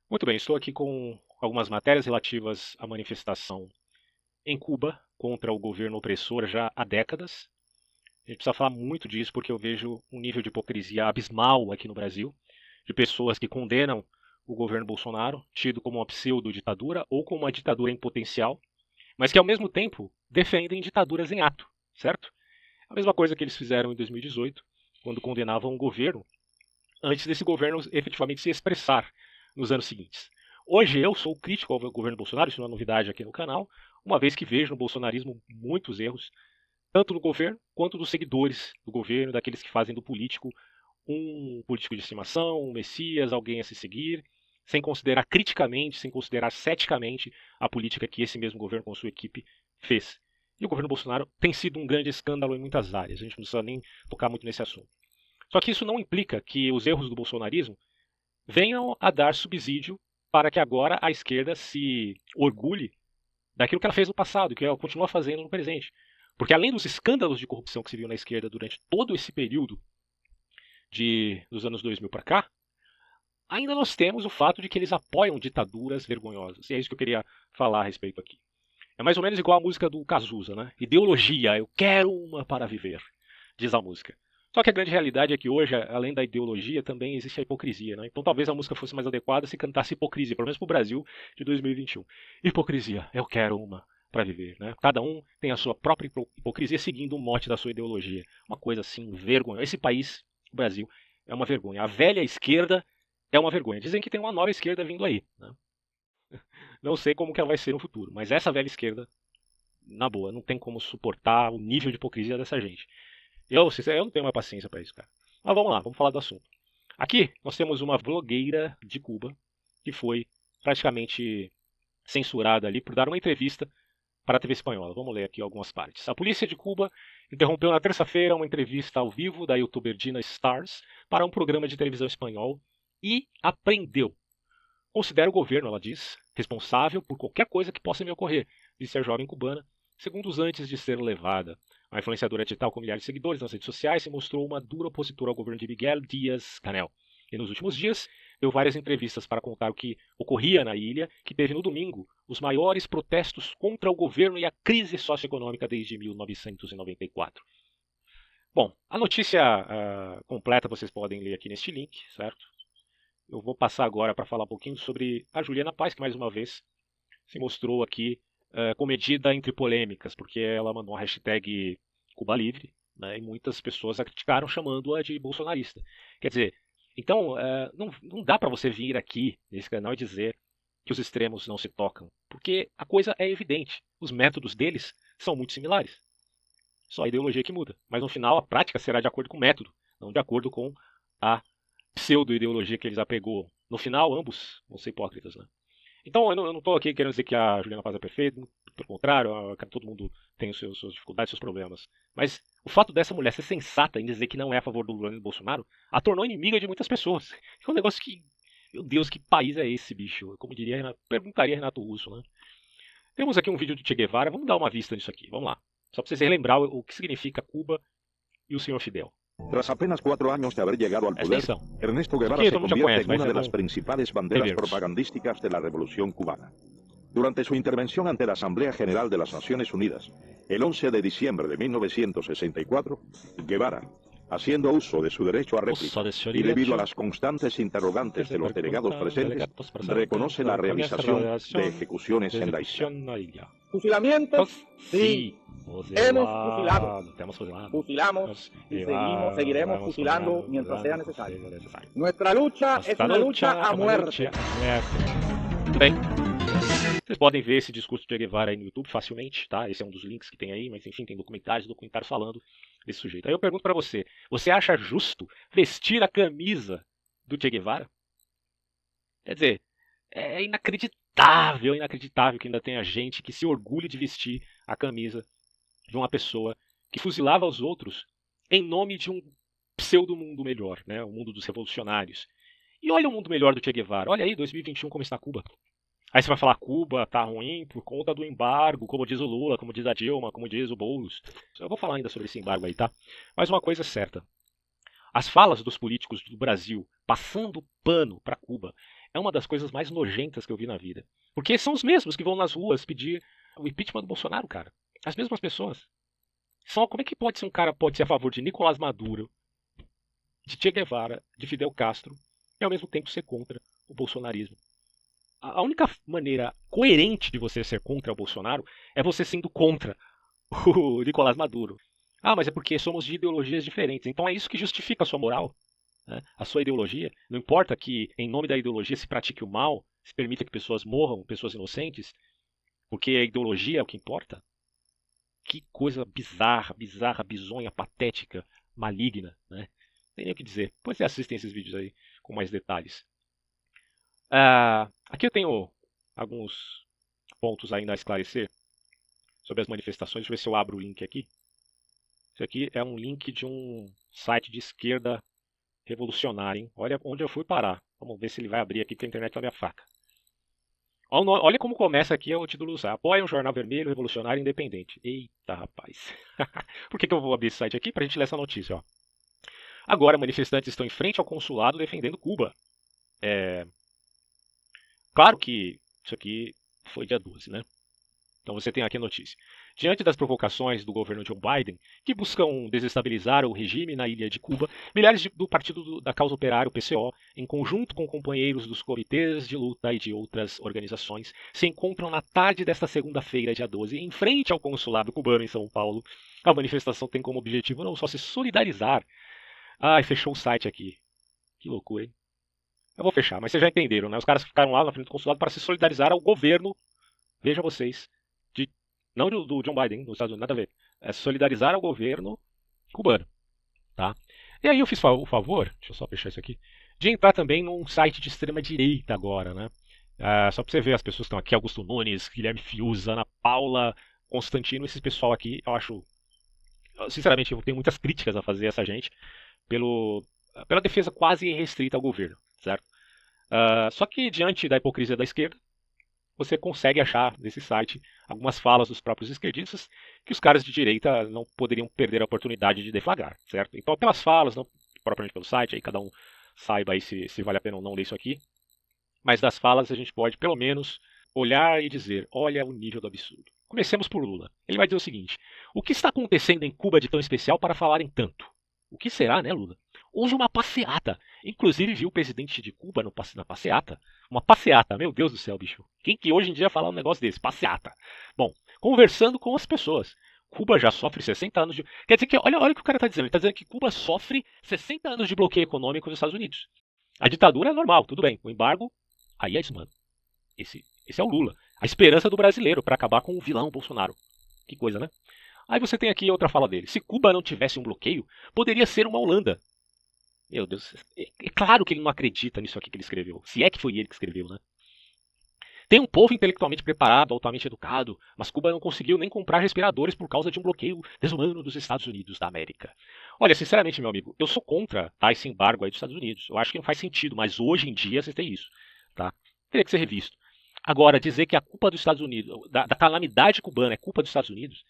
Muito bem, estou aqui com algumas matérias relativas à manifestação em Cuba contra o governo opressor já há décadas. A gente precisa falar muito disso porque eu vejo um nível de hipocrisia abismal aqui no Brasil, de pessoas que condenam o governo Bolsonaro, tido como uma pseudo-ditadura ou como uma ditadura em potencial, mas que ao mesmo tempo defendem ditaduras em ato, certo? A mesma coisa que eles fizeram em 2018, quando condenavam o governo, antes desse governo efetivamente se expressar nos anos seguintes. Hoje eu sou crítico ao governo Bolsonaro, isso não é novidade aqui no canal, uma vez que vejo no bolsonarismo muitos erros, tanto do governo quanto dos seguidores do governo, daqueles que fazem do político um político de estimação, um messias, alguém a se seguir, sem considerar criticamente, sem considerar ceticamente a política que esse mesmo governo com sua equipe fez. E o governo Bolsonaro tem sido um grande escândalo em muitas áreas, a gente não precisa nem tocar muito nesse assunto. Só que isso não implica que os erros do bolsonarismo venham a dar subsídio para que agora a esquerda se orgulhe daquilo que ela fez no passado, que ela continua fazendo no presente. Porque além dos escândalos de corrupção que se viu na esquerda durante todo esse período dos anos 2000 para cá, ainda nós temos o fato de que eles apoiam ditaduras vergonhosas. E é isso que eu queria falar a respeito aqui. É mais ou menos igual a música do Cazuza, né? Ideologia, eu quero uma para viver, diz a música. Só que a grande realidade é que hoje, além da ideologia, também existe a hipocrisia, né? Então talvez a música fosse mais adequada se cantasse hipocrisia, pelo menos para o Brasil de 2021. Hipocrisia, eu quero uma para viver, né? Cada um tem a sua própria hipocrisia seguindo o mote da sua ideologia. Uma coisa assim, vergonha. Esse país, o Brasil, é uma vergonha. A velha esquerda é uma vergonha. Dizem que tem uma nova esquerda vindo aí, né? Não sei como que ela vai ser no futuro, mas essa velha esquerda, na boa, não tem como suportar o nível de hipocrisia dessa gente. Eu não tenho mais paciência para isso, cara. Mas vamos lá, vamos falar do assunto. Aqui nós temos uma blogueira de Cuba que foi praticamente censurada ali por dar uma entrevista para a TV espanhola. Vamos ler aqui algumas partes. A polícia de Cuba interrompeu na terça-feira uma entrevista ao vivo da youtuber Gina Stars para um programa de televisão espanhol e apreendeu. Considero o governo, ela diz, responsável por qualquer coisa que possa me ocorrer, disse a jovem cubana, segundos antes de ser levada. A influenciadora digital com milhares de seguidores nas redes sociais se mostrou uma dura opositora ao governo de Miguel Díaz-Canel. E nos últimos dias, deu várias entrevistas para contar o que ocorria na ilha, que teve no domingo os maiores protestos contra o governo e a crise socioeconômica desde 1994. Bom, a notícia completa vocês podem ler aqui neste link, certo? Eu vou passar agora para falar um pouquinho sobre a Juliana Paz, que mais uma vez se mostrou aqui comedida entre polêmicas, porque ela mandou uma hashtag Cuba Livre, né, e muitas pessoas a criticaram chamando-a de bolsonarista. Quer dizer, então não dá para você vir aqui nesse canal e dizer que os extremos não se tocam, porque a coisa é evidente. Os métodos deles são muito similares. Só a ideologia que muda. Mas no final a prática será de acordo com o método, não de acordo com a pseudo-ideologia que eles apregou. No final, ambos vão ser hipócritas, né? Então, eu não estou aqui querendo dizer que a Juliana Paz é perfeita, pelo contrário, todo mundo tem suas dificuldades, seus problemas. Mas o fato dessa mulher ser sensata em dizer que não é a favor do Lula e do Bolsonaro a tornou inimiga de muitas pessoas. É um negócio que, meu Deus, que país é esse, bicho? Como diria, perguntaria Renato Russo, né? Temos aqui um vídeo do Che Guevara, vamos dar uma vista nisso aqui, vamos lá. Só para vocês relembrar o que significa Cuba e o senhor Fidel. Tras apenas 4 años de haber llegado al poder, Ernesto Guevara se convierte en una de las principales banderas propagandísticas de la Revolución Cubana. Durante su intervención ante la Asamblea General de las Naciones Unidas, el 11 de diciembre de 1964, Guevara, haciendo uso de su derecho a réplica y debido a las constantes interrogantes de los delegados presentes, reconoce la realización de ejecuciones en la isla. Fusilamientos, sí. Hemos fusilado, fusilamos y seguiremos fusilando mientras sea necesario. Nuestra lucha es una lucha a muerte. Muito bem. Vocês podem ver esse discurso de Che Guevara aí no YouTube facilmente, tá? Esse é um dos links que tem aí, mas enfim, tem documentários falando desse sujeito. Aí eu pergunto pra você, você acha justo vestir a camisa do Che Guevara? Quer dizer, é inacreditável que ainda tenha gente que se orgulhe de vestir a camisa de uma pessoa que fuzilava os outros em nome de um pseudo-mundo melhor, né? O mundo dos revolucionários. E olha o mundo melhor do Che Guevara. Olha aí, 2021, como está Cuba. Aí você vai falar, Cuba tá ruim por conta do embargo, como diz o Lula, como diz a Dilma, como diz o Boulos. Eu vou falar ainda sobre esse embargo aí, tá? Mas uma coisa é certa. As falas dos políticos do Brasil passando pano para Cuba é uma das coisas mais nojentas que eu vi na vida. Porque são os mesmos que vão nas ruas pedir o impeachment do Bolsonaro, cara. As mesmas pessoas. Como é que pode ser um cara pode ser a favor de Nicolás Maduro, de Che Guevara, de Fidel Castro, e ao mesmo tempo ser contra o bolsonarismo? A única maneira coerente de você ser contra o Bolsonaro é você sendo contra o Nicolás Maduro. Ah, mas é porque somos de ideologias diferentes. Então é isso que justifica a sua moral, né? A sua ideologia. Não importa que, em nome da ideologia, se pratique o mal, se permita que pessoas morram, pessoas inocentes, porque a ideologia é o que importa. Que coisa bizarra, bizonha, patética, maligna, né? Não tem nem o que dizer. Depois você assistem esses vídeos aí com mais detalhes. Aqui eu tenho alguns pontos ainda a esclarecer sobre as manifestações. Deixa eu ver se eu abro o link aqui. Isso aqui é um link de um site de esquerda revolucionária, hein? Olha onde eu fui parar. Vamos ver se ele vai abrir aqui, porque a internet é a minha faca. Olha como começa aqui o título do site. Apoia um jornal vermelho, revolucionário independente. Eita, rapaz. Por que eu vou abrir esse site aqui? Para a gente ler essa notícia. Ó. Agora, manifestantes estão em frente ao consulado defendendo Cuba. Claro que isso aqui foi dia 12, né? Então você tem aqui a notícia. Diante das provocações do governo Joe Biden, que buscam desestabilizar o regime na ilha de Cuba, milhares do Partido da Causa Operária, o PCO, em conjunto com companheiros dos comitês de luta e de outras organizações, se encontram na tarde desta segunda-feira, dia 12, em frente ao consulado cubano em São Paulo. A manifestação tem como objetivo não só se solidarizar. Ai, fechou o site aqui. Que loucura, hein? Eu vou fechar, mas vocês já entenderam, né? Os caras ficaram lá na frente do consulado para se solidarizar ao governo, vejam vocês, não do John Biden, dos Estados Unidos, nada a ver. É solidarizar ao governo cubano. Tá? E aí eu fiz o favor, deixa eu só fechar isso aqui, de entrar também num site de extrema direita agora, né? Só para você ver as pessoas que estão aqui, Augusto Nunes, Guilherme Fiuza, Ana Paula, Constantino, esse pessoal aqui, eu acho, sinceramente, eu tenho muitas críticas a fazer a essa gente pela defesa quase irrestrita ao governo, certo? Só que diante da hipocrisia da esquerda, você consegue achar nesse site algumas falas dos próprios esquerdistas que os caras de direita não poderiam perder a oportunidade de deflagrar, certo? Então, pelas falas, não propriamente pelo site, aí cada um saiba aí se vale a pena ou não ler isso aqui, mas das falas a gente pode, pelo menos, olhar e dizer, olha o nível do absurdo. Comecemos por Lula. Ele vai dizer o seguinte, o que está acontecendo em Cuba de tão especial para falarem tanto? O que será, né, Lula? Houve uma passeata. Inclusive, viu o presidente de Cuba na passeata? Uma passeata, meu Deus do céu, bicho. Quem que hoje em dia fala um negócio desse? Passeata. Bom, conversando com as pessoas. Cuba já sofre 60 anos de... Quer dizer que, olha o que o cara está dizendo. Ele está dizendo que Cuba sofre 60 anos de bloqueio econômico dos Estados Unidos. A ditadura é normal, tudo bem. O embargo, aí é isso, mano. Esse é o Lula. A esperança do brasileiro para acabar com o vilão Bolsonaro. Que coisa, né? Aí você tem aqui outra fala dele. Se Cuba não tivesse um bloqueio, poderia ser uma Holanda. Meu Deus, é claro que ele não acredita nisso aqui que ele escreveu. Se é que foi ele que escreveu, né? Tem um povo intelectualmente preparado, altamente educado, mas Cuba não conseguiu nem comprar respiradores por causa de um bloqueio desumano dos Estados Unidos da América. Olha, sinceramente, meu amigo, eu sou contra esse embargo aí dos Estados Unidos. Eu acho que não faz sentido, mas hoje em dia vocês têm isso, tá? Teria que ser revisto. Agora, dizer que a culpa dos Estados Unidos, da calamidade cubana é culpa dos Estados Unidos,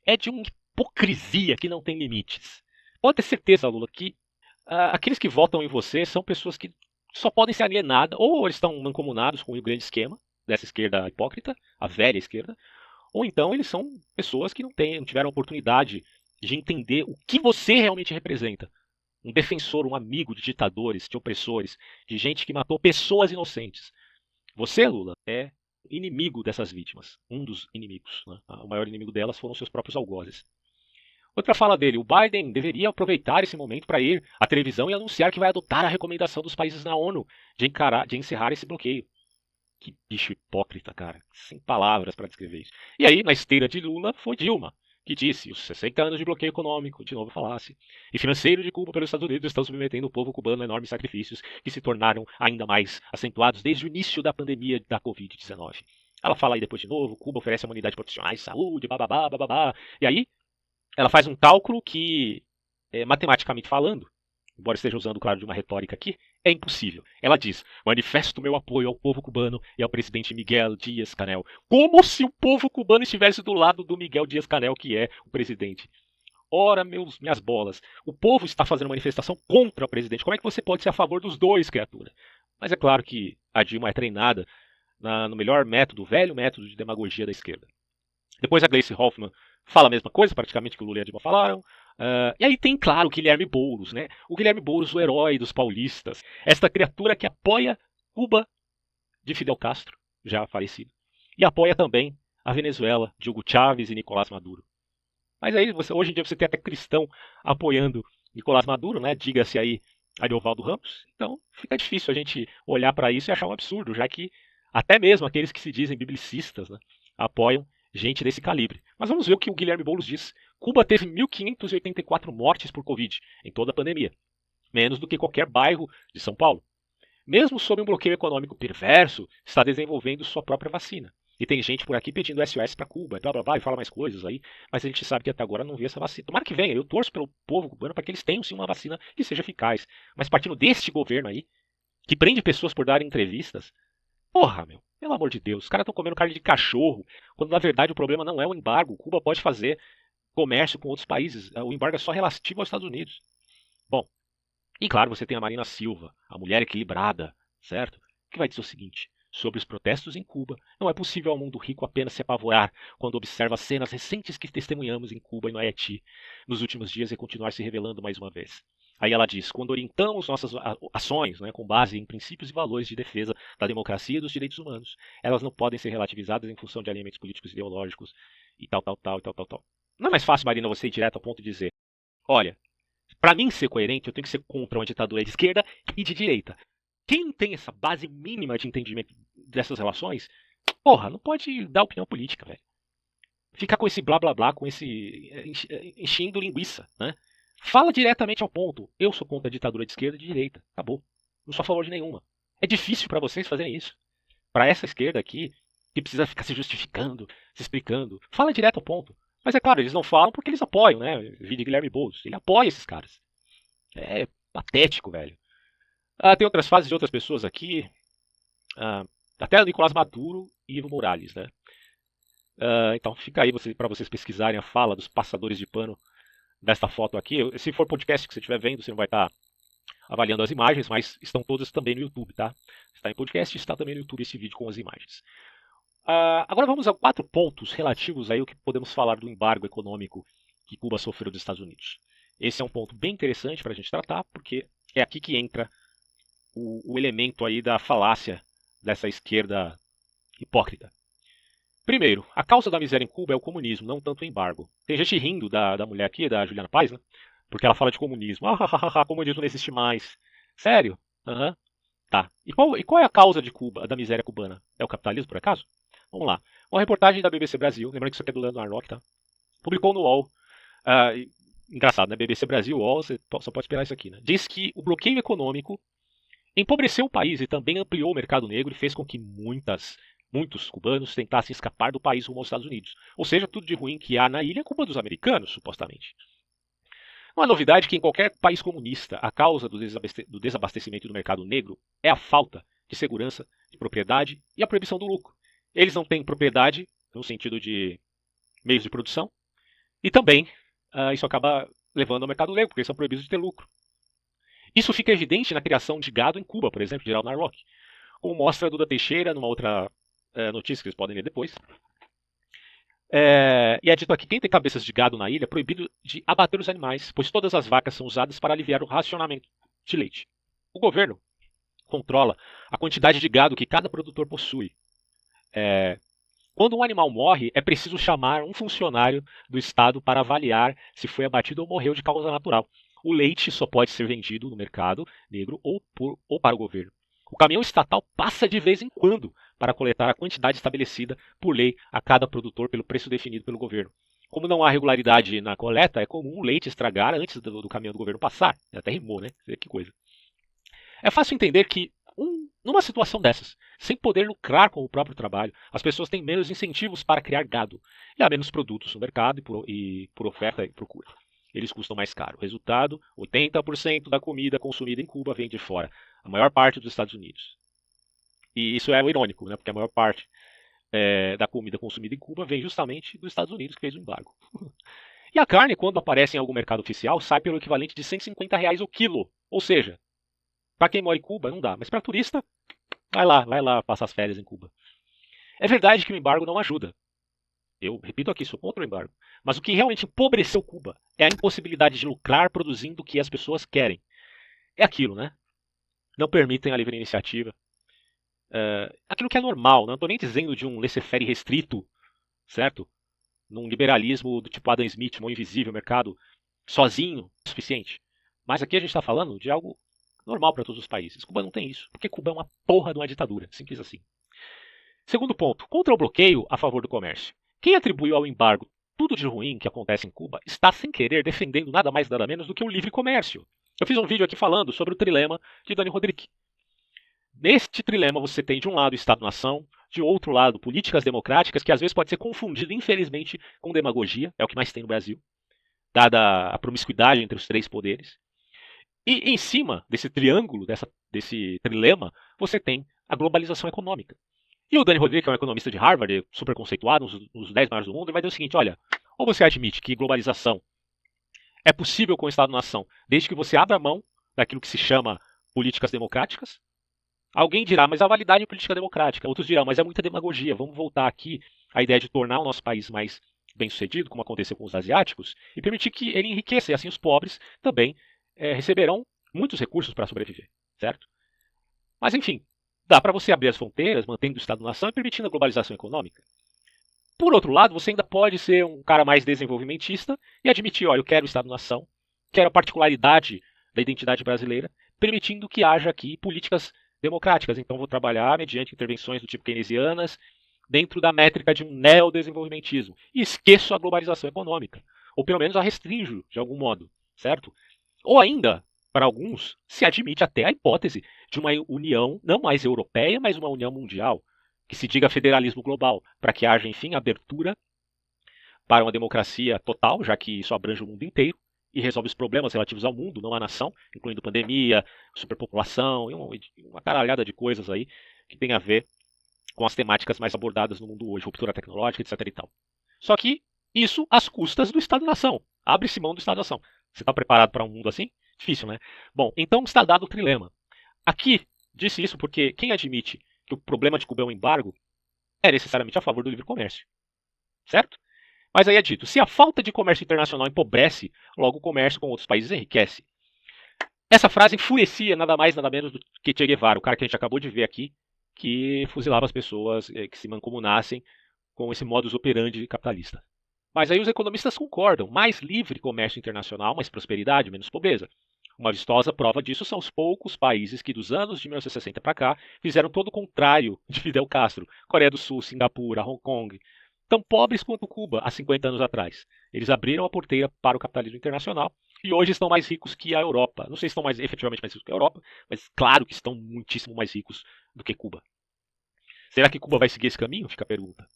é de uma hipocrisia que não tem limites. Pode ter certeza, Lula, que aqueles que votam em você são pessoas que só podem ser alienadas, ou eles estão mancomunados com o grande esquema dessa esquerda hipócrita, a velha esquerda, ou então eles são pessoas que não tiveram oportunidade de entender o que você realmente representa. Um defensor, um amigo de ditadores, de opressores, de gente que matou pessoas inocentes. Você, Lula, é inimigo dessas vítimas, um dos inimigos. Né? O maior inimigo delas foram seus próprios algozes. Outra fala dele, o Biden deveria aproveitar esse momento para ir à televisão e anunciar que vai adotar a recomendação dos países na ONU de encerrar esse bloqueio. Que bicho hipócrita, cara. Sem palavras para descrever isso. E aí, na esteira de Lula, foi Dilma, que disse, os 60 anos de bloqueio econômico, de novo falasse, e financeiro de Cuba pelos Estados Unidos estão submetendo o povo cubano a enormes sacrifícios que se tornaram ainda mais acentuados desde o início da pandemia da Covid-19. Ela fala aí depois de novo, Cuba oferece a humanidade profissionais de saúde, bababá, bababá. E aí, ela faz um cálculo que, matematicamente falando, embora esteja usando, claro, de uma retórica aqui, é impossível. Ela diz, manifesto meu apoio ao povo cubano e ao presidente Miguel Díaz-Canel. Como se o povo cubano estivesse do lado do Miguel Díaz-Canel, que é o presidente. Ora, minhas bolas, o povo está fazendo manifestação contra o presidente. Como é que você pode ser a favor dos dois, criatura? Mas é claro que a Dilma é treinada no melhor método, o velho método de demagogia da esquerda. Depois a Gleice Hoffmann fala a mesma coisa, praticamente, que o Lula e a Dilma falaram. E aí tem, claro, o Guilherme Boulos, né? O Guilherme Boulos, o herói dos paulistas. Esta criatura que apoia Cuba de Fidel Castro, já falecido. E apoia também a Venezuela, de Hugo Chávez e Nicolás Maduro. Mas aí, hoje em dia, você tem até cristão apoiando Nicolás Maduro, né? Diga-se aí Ariovaldo Ramos. Então, fica difícil a gente olhar para isso e achar um absurdo, já que até mesmo aqueles que se dizem biblicistas, né, apoiam gente desse calibre. Mas vamos ver o que o Guilherme Boulos diz. Cuba teve 1.584 mortes por Covid em toda a pandemia. Menos do que qualquer bairro de São Paulo. Mesmo sob um bloqueio econômico perverso, está desenvolvendo sua própria vacina. E tem gente por aqui pedindo SOS para Cuba, blá blá blá, e fala mais coisas aí, mas a gente sabe que até agora não viu essa vacina. Tomara que venha, eu torço pelo povo cubano para que eles tenham sim uma vacina que seja eficaz. Mas partindo deste governo aí, que prende pessoas por darem entrevistas, porra, meu, pelo amor de Deus, os caras estão comendo carne de cachorro, quando na verdade o problema não é o embargo. Cuba pode fazer comércio com outros países, o embargo é só relativo aos Estados Unidos. Bom, e claro, você tem a Marina Silva, a mulher equilibrada, certo? Que vai dizer o seguinte: sobre os protestos em Cuba, não é possível ao mundo rico apenas se apavorar quando observa as cenas recentes que testemunhamos em Cuba e no Haiti nos últimos dias e continuar se revelando mais uma vez. Aí ela diz: quando orientamos nossas ações, né, com base em princípios e valores de defesa da democracia e dos direitos humanos, elas não podem ser relativizadas em função de alinhamentos políticos e ideológicos e tal. Não é mais fácil, Marina, você ir direto ao ponto de dizer: olha, para mim ser coerente, eu tenho que ser contra uma ditadura de esquerda e de direita. Quem não tem essa base mínima de entendimento dessas relações, porra, não pode dar opinião política, velho. Ficar com esse blá blá blá, com esse enchendo linguiça, né? Fala diretamente ao ponto. Eu sou contra a ditadura de esquerda e de direita. Acabou. Não sou a favor de nenhuma. É difícil para vocês fazerem isso. Para essa esquerda aqui, que precisa ficar se justificando, se explicando, fala direto ao ponto. Mas é claro, eles não falam porque eles apoiam, né? Vídeo Guilherme Boulos. Ele apoia esses caras. É patético, velho. Tem outras fases de outras pessoas aqui. Até o Nicolás Maduro e Evo Morales, né? Então fica aí para vocês pesquisarem a fala dos passadores de pano desta foto aqui. Se for podcast que você estiver vendo, você não vai estar avaliando as imagens, mas estão todas também no YouTube, tá? Está em podcast e está também no YouTube esse vídeo com as imagens. Agora vamos a 4 pontos relativos aí ao que podemos falar do embargo econômico que Cuba sofreu dos Estados Unidos. Esse é um ponto bem interessante para a gente tratar, porque é aqui que entra o elemento aí da falácia dessa esquerda hipócrita. Primeiro, a causa da miséria em Cuba é o comunismo, não tanto o embargo. Tem gente rindo da mulher aqui, da Juliana Paz, né? Porque ela fala de comunismo. Comunismo não existe mais. Sério? Tá. E qual é a causa de Cuba, da miséria cubana? É o capitalismo, por acaso? Vamos lá. Uma reportagem da BBC Brasil, lembrando que isso aqui é do Leandro Arnock, tá? Publicou no UOL. Engraçado, né? BBC Brasil, UOL, você só pode esperar isso aqui, né? Diz que o bloqueio econômico empobreceu o país e também ampliou o mercado negro e fez com que muitos cubanos tentassem escapar do país rumo aos Estados Unidos. Ou seja, tudo de ruim que há na ilha é culpa dos americanos, supostamente. Não é novidade que em qualquer país comunista a causa do desabastecimento do mercado negro é a falta de segurança, de propriedade e a proibição do lucro. Eles não têm propriedade no sentido de meios de produção e também isso acaba levando ao mercado negro, porque eles são proibidos de ter lucro. Isso fica evidente na criação de gado em Cuba, por exemplo, de Geraldo Narlock, como mostra a Duda Teixeira numa outra notícia que vocês podem ler depois. E é dito aqui: quem tem cabeças de gado na ilha é proibido de abater os animais, pois todas as vacas são usadas para aliviar o racionamento de leite. O governo controla a quantidade de gado que cada produtor possui. Quando um animal morre, é preciso chamar um funcionário do Estado para avaliar se foi abatido ou morreu de causa natural. O leite só pode ser vendido no mercado negro ou para o governo. O caminhão estatal passa de vez em quando para coletar a quantidade estabelecida por lei a cada produtor pelo preço definido pelo governo. Como não há regularidade na coleta, é comum o leite estragar antes do caminhão do governo passar. Até rimou, né? Que coisa. É fácil entender que, numa situação dessas, sem poder lucrar com o próprio trabalho, as pessoas têm menos incentivos para criar gado e há menos produtos no mercado e por oferta e procura. Eles custam mais caro. Resultado: 80% da comida consumida em Cuba vem de fora, a maior parte dos Estados Unidos. E isso é o irônico, né? Porque a maior parte da comida consumida em Cuba vem justamente dos Estados Unidos, que fez o embargo. E a carne, quando aparece em algum mercado oficial, sai pelo equivalente de R$150 o quilo. Ou seja, Para quem mora em Cuba, não dá. Mas para turista, vai lá passar as férias em Cuba. É verdade que o embargo não ajuda. Eu repito aqui, sou contra o embargo. Mas o que realmente empobreceu Cuba é a impossibilidade de lucrar produzindo o que as pessoas querem. É aquilo, né? Não permitem a livre iniciativa. Aquilo que é normal, não estou nem dizendo de um laissez-faire restrito, certo? Num liberalismo do tipo Adam Smith, mão invisível, mercado sozinho, é suficiente. Mas aqui a gente está falando de algo normal para todos os países. Cuba não tem isso, porque Cuba é uma porra de uma ditadura, simples assim. Segundo ponto, contra o bloqueio a favor do comércio. Quem atribuiu ao embargo tudo de ruim que acontece em Cuba está, sem querer, defendendo nada mais nada menos do que o livre comércio. Eu fiz um vídeo aqui falando sobre o trilema de Dani Rodrik. Neste trilema você tem de um lado Estado-nação, de outro lado políticas democráticas, que às vezes pode ser confundido, infelizmente, com demagogia, é o que mais tem no Brasil, dada a promiscuidade entre os três poderes. E em cima desse triângulo, desse trilema, você tem a globalização econômica. E o Dani Rodrik, que é um economista de Harvard, super conceituado, um dos 10 maiores do mundo, ele vai dizer o seguinte, olha, ou você admite que globalização é possível com o Estado-nação, desde que você abra mão daquilo que se chama políticas democráticas. Alguém dirá, mas a validade é política democrática. Outros dirão, mas é muita demagogia. Vamos voltar aqui à ideia de tornar o nosso país mais bem-sucedido, como aconteceu com os asiáticos, e permitir que ele enriqueça. E assim os pobres também receberão muitos recursos para sobreviver, certo? Mas enfim, dá para você abrir as fronteiras, mantendo o Estado-nação e permitindo a globalização econômica. Por outro lado, você ainda pode ser um cara mais desenvolvimentista e admitir, olha, eu quero o Estado-nação, quero a particularidade da identidade brasileira, permitindo que haja aqui políticas democráticas. Então vou trabalhar mediante intervenções do tipo keynesianas, dentro da métrica de um neodesenvolvimentismo. E esqueço a globalização econômica. Ou pelo menos a restringo de algum modo, certo? Ou ainda, para alguns, se admite até a hipótese de uma união não mais europeia, mas uma união mundial, que se diga federalismo global, para que haja, enfim, abertura para uma democracia total, já que isso abrange o mundo inteiro, e resolve os problemas relativos ao mundo, não à nação, incluindo pandemia, superpopulação e uma caralhada de coisas aí que tem a ver com as temáticas mais abordadas no mundo hoje, ruptura tecnológica, etc. e tal. Só que isso às custas do Estado-nação. Abre-se mão do Estado-nação. Você está preparado para um mundo assim? Difícil, né? Bom, então está dado o trilema. Aqui, disse isso porque quem admite que o problema de Cuba é um embargo é necessariamente a favor do livre comércio. Certo? Mas aí é dito, se a falta de comércio internacional empobrece, logo o comércio com outros países enriquece. Essa frase enfurecia nada mais nada menos do que Che Guevara, o cara que a gente acabou de ver aqui, que fuzilava as pessoas que se mancomunassem com esse modus operandi capitalista. Mas aí os economistas concordam, mais livre comércio internacional, mais prosperidade, menos pobreza. Uma vistosa prova disso são os poucos países que dos anos de 1960 para cá fizeram todo o contrário de Fidel Castro. Coreia do Sul, Singapura, Hong Kong, tão pobres quanto Cuba há 50 anos atrás. Eles abriram a porteira para o capitalismo internacional e hoje estão mais ricos que a Europa. Não sei se estão efetivamente mais ricos que a Europa, mas claro que estão muitíssimo mais ricos do que Cuba. Será que Cuba vai seguir esse caminho? Fica a pergunta.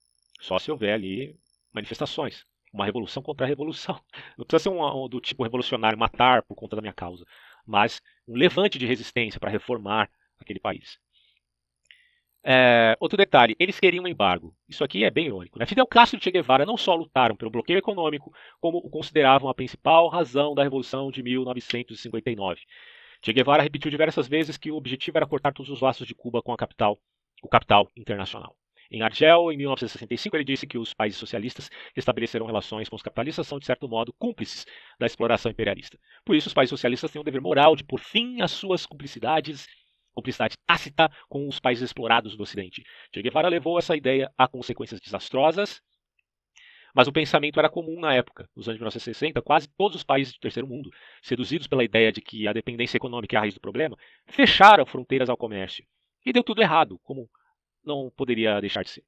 Só se houver ali manifestações. Uma revolução contra a revolução. Não precisa ser do tipo revolucionário, matar por conta da minha causa, mas um levante de resistência para reformar aquele país. Outro detalhe, eles queriam um embargo. Isso aqui é bem irônico, né? Fidel Castro e Che Guevara não só lutaram pelo bloqueio econômico, como o consideravam a principal razão da Revolução de 1959. Che Guevara repetiu diversas vezes que o objetivo era cortar todos os laços de Cuba com o capital internacional. Em Argel, em 1965, ele disse que os países socialistas que estabeleceram relações com os capitalistas são, de certo modo, cúmplices da exploração imperialista. Por isso, os países socialistas têm o dever moral de pôr fim às suas cumplicidade tácita com os países explorados do Ocidente. Che Guevara levou essa ideia a consequências desastrosas, mas o pensamento era comum na época. Nos anos 1960, quase todos os países do terceiro mundo, seduzidos pela ideia de que a dependência econômica é a raiz do problema, fecharam fronteiras ao comércio. E deu tudo errado, como não poderia deixar de ser.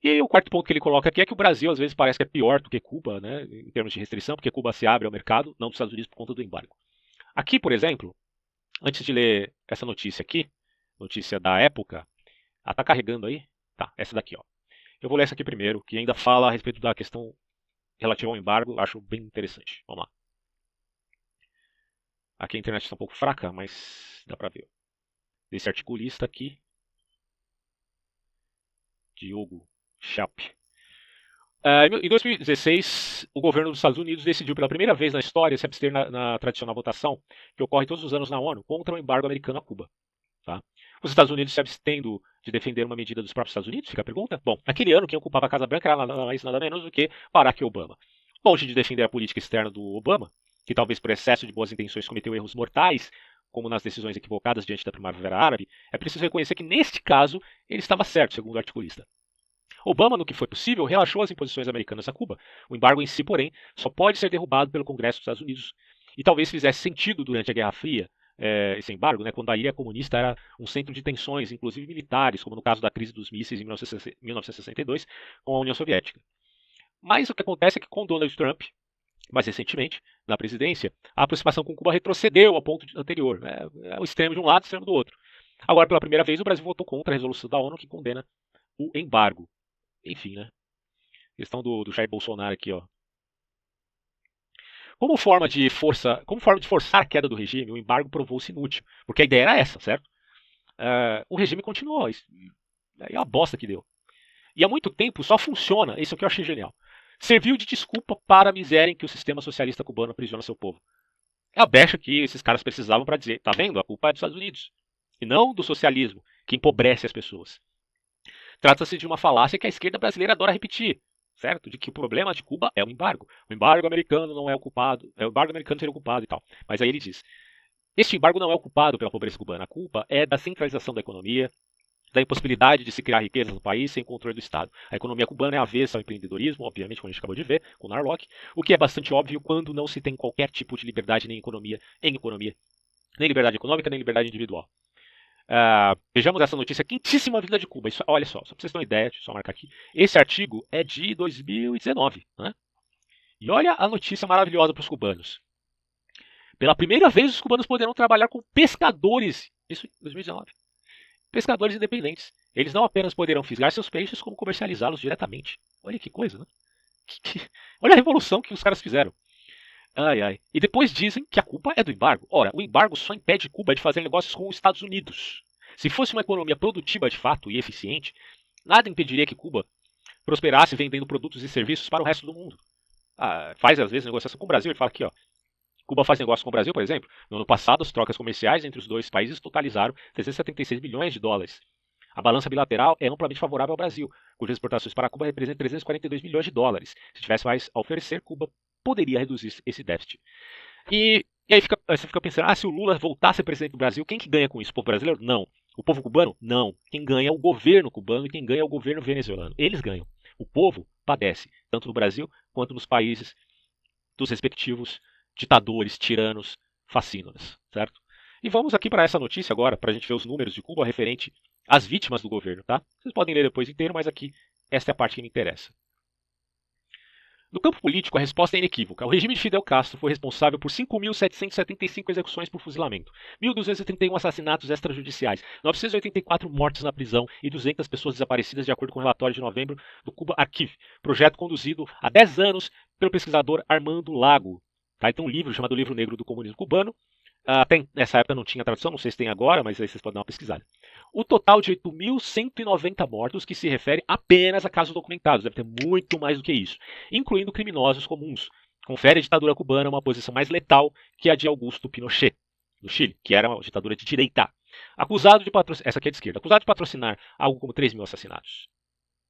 E o quarto ponto que ele coloca aqui é que o Brasil às vezes parece que é pior do que Cuba, né, em termos de restrição, porque Cuba se abre ao mercado, não dos Estados Unidos por conta do embargo. Aqui, por exemplo, antes de ler essa notícia aqui, notícia da época, tá carregando aí? Tá, essa daqui, ó. Eu vou ler essa aqui primeiro, que ainda fala a respeito da questão relativa ao embargo, acho bem interessante. Vamos lá. Aqui a internet está um pouco fraca, mas dá pra ver. Desse articulista aqui, Diogo Schalp. Em 2016, o governo dos Estados Unidos decidiu pela primeira vez na história se abster na tradicional votação que ocorre todos os anos na ONU contra o embargo americano a Cuba. Tá? Os Estados Unidos se abstendo de defender uma medida dos próprios Estados Unidos? Fica a pergunta. Bom, naquele ano quem ocupava a Casa Branca era nada mais nada menos do que Barack Obama. Longe de defender a política externa do Obama, que talvez por excesso de boas intenções cometeu erros mortais, como nas decisões equivocadas diante da Primavera Árabe, é preciso reconhecer que neste caso ele estava certo, segundo o articulista. Obama, no que foi possível, relaxou as imposições americanas a Cuba. O embargo em si, porém, só pode ser derrubado pelo Congresso dos Estados Unidos. E talvez fizesse sentido durante a Guerra Fria esse embargo, quando a ilha comunista era um centro de tensões, inclusive militares, como no caso da crise dos mísseis em 1962 com a União Soviética. Mas o que acontece é que com Donald Trump, mais recentemente, na presidência, a aproximação com Cuba retrocedeu ao ponto anterior. É o extremo de um lado e o extremo do outro. Agora, pela primeira vez, o Brasil votou contra a resolução da ONU que condena o embargo. Enfim, né? Questão do Jair Bolsonaro aqui, ó. Como forma de forçar a queda do regime, o embargo provou-se inútil. Porque a ideia era essa, certo? O regime continuou. É uma bosta que deu. E há muito tempo só funciona, isso é o que eu achei genial. Serviu de desculpa para a miséria em que o sistema socialista cubano aprisiona seu povo. É a brecha que esses caras precisavam para dizer, tá vendo? A culpa é dos Estados Unidos. E não do socialismo, que empobrece as pessoas. Trata-se de uma falácia que a esquerda brasileira adora repetir, certo? De que o problema de Cuba é o embargo. O embargo americano não é o culpado, o embargo americano seria o culpado e tal. Mas aí ele diz, este embargo não é o culpado pela pobreza cubana. A culpa é da centralização da economia, da impossibilidade de se criar riqueza no país sem controle do Estado. A economia cubana é avessa ao empreendedorismo, obviamente, como a gente acabou de ver, com o Narlock, o que é bastante óbvio quando não se tem qualquer tipo de liberdade nem economia, nem liberdade econômica, nem liberdade individual. Vejamos essa notícia quentíssima vinda de Cuba. Isso, olha só para vocês terem uma ideia, deixa eu só marcar aqui. Esse artigo é de 2019. Né? E olha a notícia maravilhosa para os cubanos. Pela primeira vez, os cubanos poderão trabalhar com pescadores. Isso em 2019. Pescadores independentes. Eles não apenas poderão fisgar seus peixes, como comercializá-los diretamente. Olha que coisa, né? Olha a revolução que os caras fizeram. E depois dizem que a culpa é do embargo. Ora, o embargo só impede Cuba de fazer negócios com os Estados Unidos. Se fosse uma economia produtiva de fato e eficiente, nada impediria que Cuba prosperasse vendendo produtos e serviços para o resto do mundo. Faz às vezes negociação com o Brasil. Ele fala aqui, ó. Cuba faz negócio com o Brasil, por exemplo. No ano passado, as trocas comerciais entre os dois países totalizaram 376 bilhões de dólares. A balança bilateral é amplamente favorável ao Brasil, cujas exportações para Cuba representam 342 milhões de dólares. Se tivesse mais a oferecer, Cuba poderia reduzir esse déficit. E aí você fica pensando, se o Lula voltasse a ser presidente do Brasil, quem que ganha com isso? O povo brasileiro? Não. O povo cubano? Não. Quem ganha é o governo cubano e quem ganha é o governo venezuelano. Eles ganham. O povo padece, tanto no Brasil quanto nos países dos respectivos ditadores, tiranos, fascínoras, certo? E vamos aqui para essa notícia agora, para a gente ver os números de Cuba referente às vítimas do governo, tá? Vocês podem ler depois inteiro, mas aqui esta é a parte que me interessa. No campo político, a resposta é inequívoca. O regime de Fidel Castro foi responsável por 5.775 execuções por fuzilamento, 1.231 assassinatos extrajudiciais, 984 mortes na prisão e 200 pessoas desaparecidas, de acordo com o relatório de novembro do Cuba Archive, projeto conduzido há 10 anos pelo pesquisador Armando Lago. Tá? Tem um livro chamado Livro Negro do Comunismo Cubano. Até nessa época não tinha tradução, não sei se tem agora, mas aí vocês podem dar uma pesquisada. O total de 8.190 mortos que se refere apenas a casos documentados, deve ter muito mais do que isso, incluindo criminosos comuns. Confere a ditadura cubana uma posição mais letal que a de Augusto Pinochet, do Chile, que era uma ditadura de direita. Essa aqui é de esquerda, acusado de patrocinar algo como 3 mil assassinatos.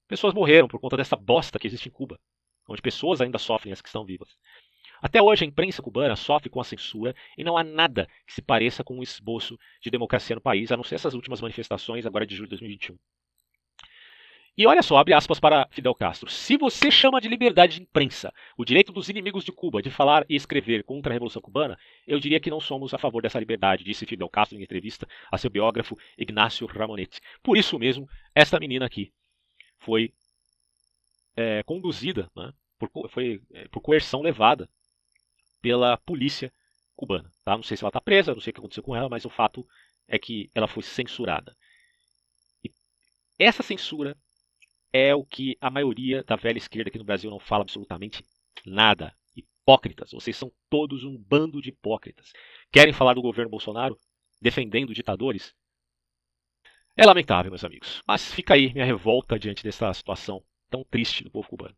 Pessoas morreram por conta dessa bosta que existe em Cuba, onde pessoas ainda sofrem, as que estão vivas. Até hoje a imprensa cubana sofre com a censura e não há nada que se pareça com um esboço de democracia no país, a não ser essas últimas manifestações agora de julho de 2021. E olha só, abre aspas para Fidel Castro. Se você chama de liberdade de imprensa o direito dos inimigos de Cuba de falar e escrever contra a Revolução Cubana, eu diria que não somos a favor dessa liberdade, disse Fidel Castro em entrevista a seu biógrafo Ignacio Ramonetti. Por isso mesmo, esta menina aqui foi conduzida, né, por coerção levada pela polícia cubana. Tá? Não sei se ela está presa, não sei o que aconteceu com ela, mas o fato é que ela foi censurada. E essa censura é o que a maioria da velha esquerda aqui no Brasil não fala absolutamente nada. Hipócritas. Vocês são todos um bando de hipócritas. Querem falar do governo Bolsonaro defendendo ditadores? É lamentável, meus amigos. Mas fica aí minha revolta diante dessa situação tão triste do povo cubano.